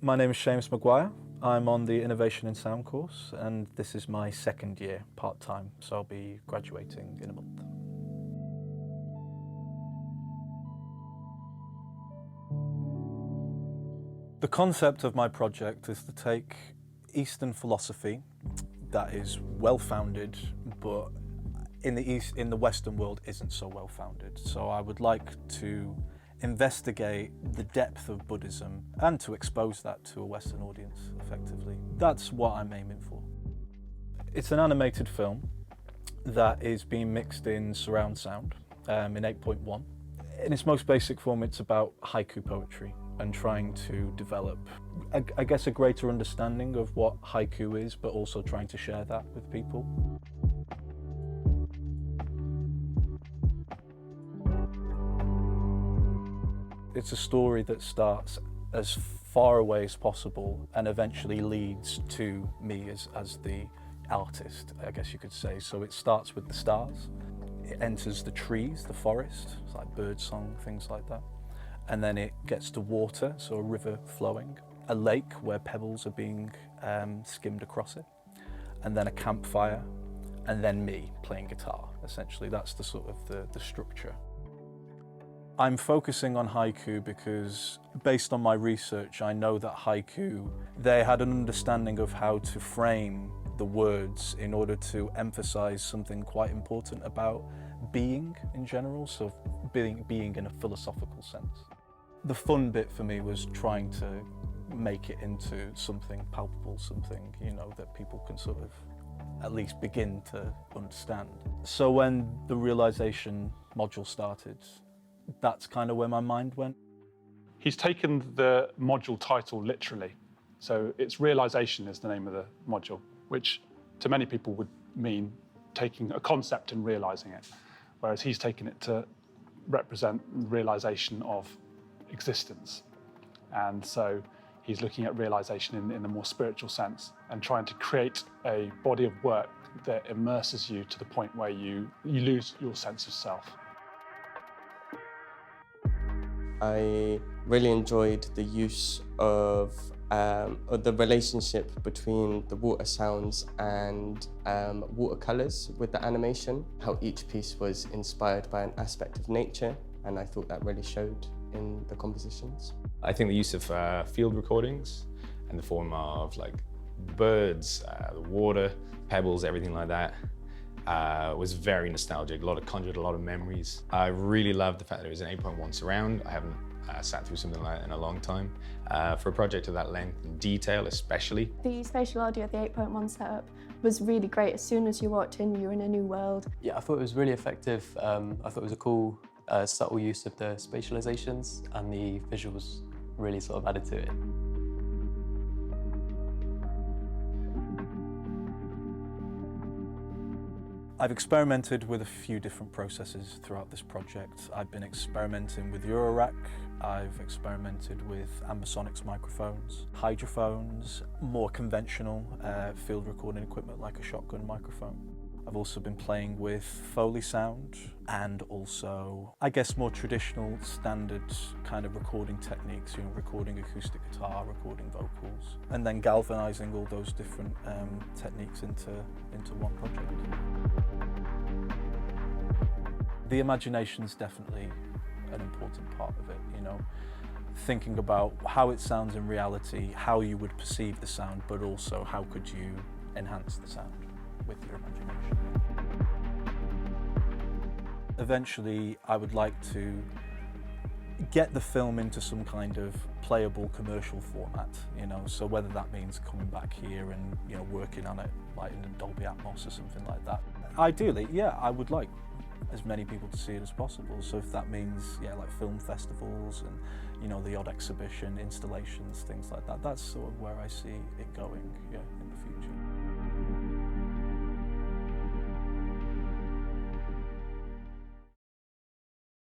My name is Seamus Maguire. I'm on the Innovation in Sound course, and this is my second year part-time, so I'll be graduating in a month. The concept of my project is to take Eastern philosophy that is well-founded, but in the Western world isn't so well-founded. So I would like to investigate the depth of Buddhism and to expose that to a Western audience effectively. That's what I'm aiming for. It's an animated film that is being mixed in surround sound in 8.1. In its most basic form, it's about haiku poetry and trying to develop, I guess, a greater understanding of what haiku is, but also trying to share that with people. It's a story that starts as far away as possible and eventually leads to me as the artist, I guess you could say. So it starts with the stars, it enters the trees, the forest, it's like bird song, things like that. And then it gets to water, so a river flowing, a lake where pebbles are being skimmed across it, and then a campfire, and then me playing guitar. Essentially, that's the sort of the structure. I'm focusing on haiku because, based on my research, I know that haiku, they had an understanding of how to frame the words in order to emphasize something quite important about being in general, so being in a philosophical sense. The fun bit for me was trying to make it into something palpable, something, you know, that people can sort of at least begin to understand. So when the realisation module started, that's kind of where my mind went. He's taken the module title literally. So it's realisation is the name of the module, which to many people would mean taking a concept and realising it, whereas he's taken it to represent realisation of existence. And so he's looking at realisation in the more spiritual sense and trying to create a body of work that immerses you to the point where you lose your sense of self. I really enjoyed the use of the relationship between the water sounds and watercolours with the animation, how each piece was inspired by an aspect of nature, and I thought that really showed in the compositions. I think the use of field recordings in the form of like birds, the water, pebbles, everything like that, was very nostalgic, conjured a lot of memories. I really loved the fact that it was an 8.1 surround. I haven't sat through something like that in a long time. For a project of that length and detail especially. The spatial audio of the 8.1 setup was really great. As soon as you walked in, you were in a new world. Yeah, I thought it was really effective. I thought it was a cool, subtle use of the spatializations, and the visuals really sort of added to it. I've experimented with a few different processes throughout this project. I've been experimenting with Eurorack, I've experimented with ambisonics microphones, hydrophones, more conventional field recording equipment like a shotgun microphone. I've also been playing with Foley sound and also, I guess, more traditional standard kind of recording techniques, you know, recording acoustic guitar, recording vocals, and then galvanizing all those different techniques into one project. The imagination's definitely an important part of it, you know. Thinking about how it sounds in reality, how you would perceive the sound, but also how could you enhance the sound with your imagination. Eventually, I would like to get the film into some kind of playable commercial format, you know, so whether that means coming back here and, you know, working on it like in Dolby Atmos or something like that. Ideally, yeah, I would like as many people to see it as possible. So if that means, yeah, like film festivals and, you know, the odd exhibition, installations, things like that, that's sort of where I see it going, yeah.